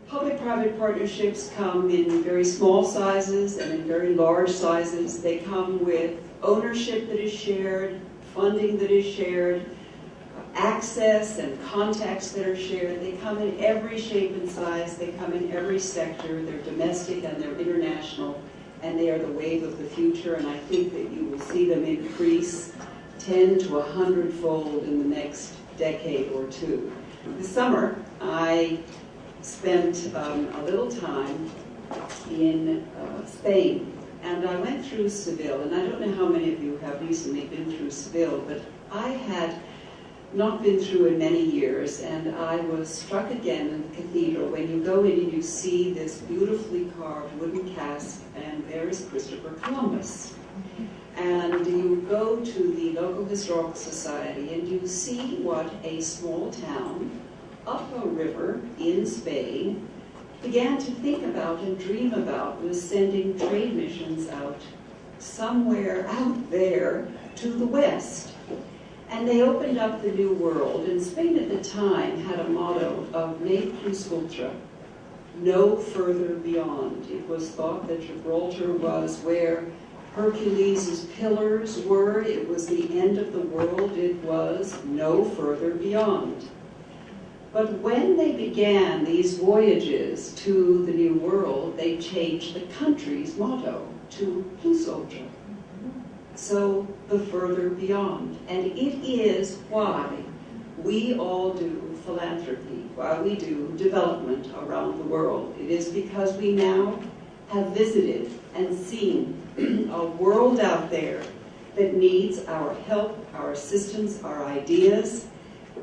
Public-private partnerships come in very small sizes and in very large sizes. They come with ownership that is shared, funding that is shared, access and contacts that are shared. They come in every shape and size. They come in every sector. They're domestic and they're international, and they are the wave of the future, and I think that you will see them increase 10 to 100-fold in the next decade or two. This summer, I spent a little time in Spain, and I went through Seville, and I don't know how many of you have recently been through Seville, but I had not been through in many years, and I was struck again in the cathedral when you go in and you see this beautifully carved wooden cask, and there is Christopher Columbus. And you go to the local historical society and you see what a small town up a river in Spain began to think about and dream about, was sending trade missions out somewhere out there to the west. And they opened up the new world, and Spain at the time had a motto of ne plus ultra, no further beyond. It was thought that Gibraltar was where Hercules' pillars were. It was the end of the world. It was no further beyond. But when they began these voyages to the New World, they changed the country's motto to plus ultra. So the further beyond. And it is why we all do philanthropy, why we do development around the world. It is because we now have visited and seen a world out there that needs our help, our assistance, our ideas,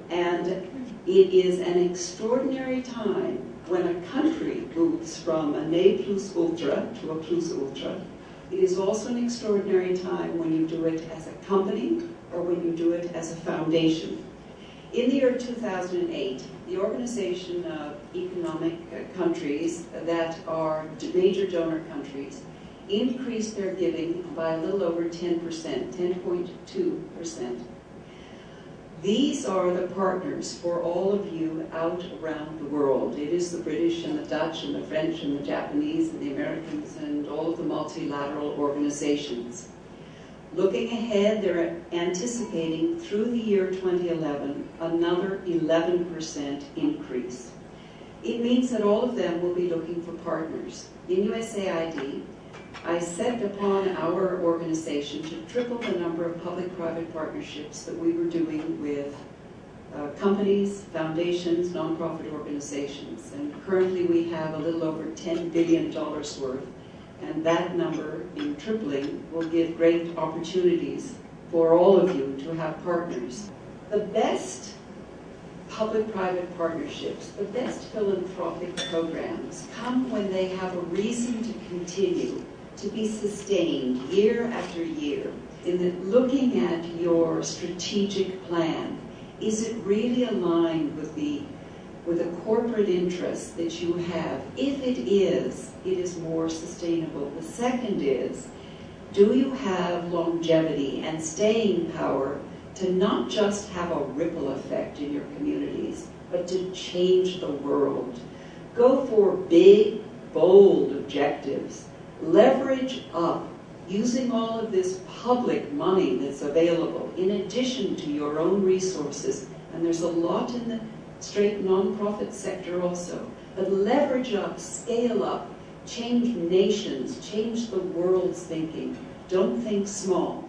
and it is an extraordinary time when a country moves from a ne plus ultra to a plus ultra. It is also an extraordinary time when you do it as a company or when you do it as a foundation. In the year 2008, the Organization of Economic Countries that are major donor countries increased their giving by a little over 10%, 10.2%. These are the partners for all of you out around the world. It is the British and the Dutch and the French and the Japanese and the Americans and all of the multilateral organizations. Looking ahead, they're anticipating through the year 2011 another 11% increase. It means that all of them will be looking for partners. In USAID, I set upon our organization to triple the number of public-private partnerships that we were doing with companies, foundations, nonprofit organizations. And currently we have a little over $10 billion worth, and that number in tripling will give great opportunities for all of you to have partners. The best public-private partnerships, the best philanthropic programs come when they have a reason to continue, to be sustained year after year. In that, looking at your strategic plan, is it really aligned with the corporate interests that you have? If it is more sustainable. The second is, do you have longevity and staying power to not just have a ripple effect in your communities, but to change the world? Go for big, bold objectives. Leverage up using all of this public money that's available in addition to your own resources. And there's a lot in the straight nonprofit sector also. But leverage up, scale up, change nations, change the world's thinking. Don't think small.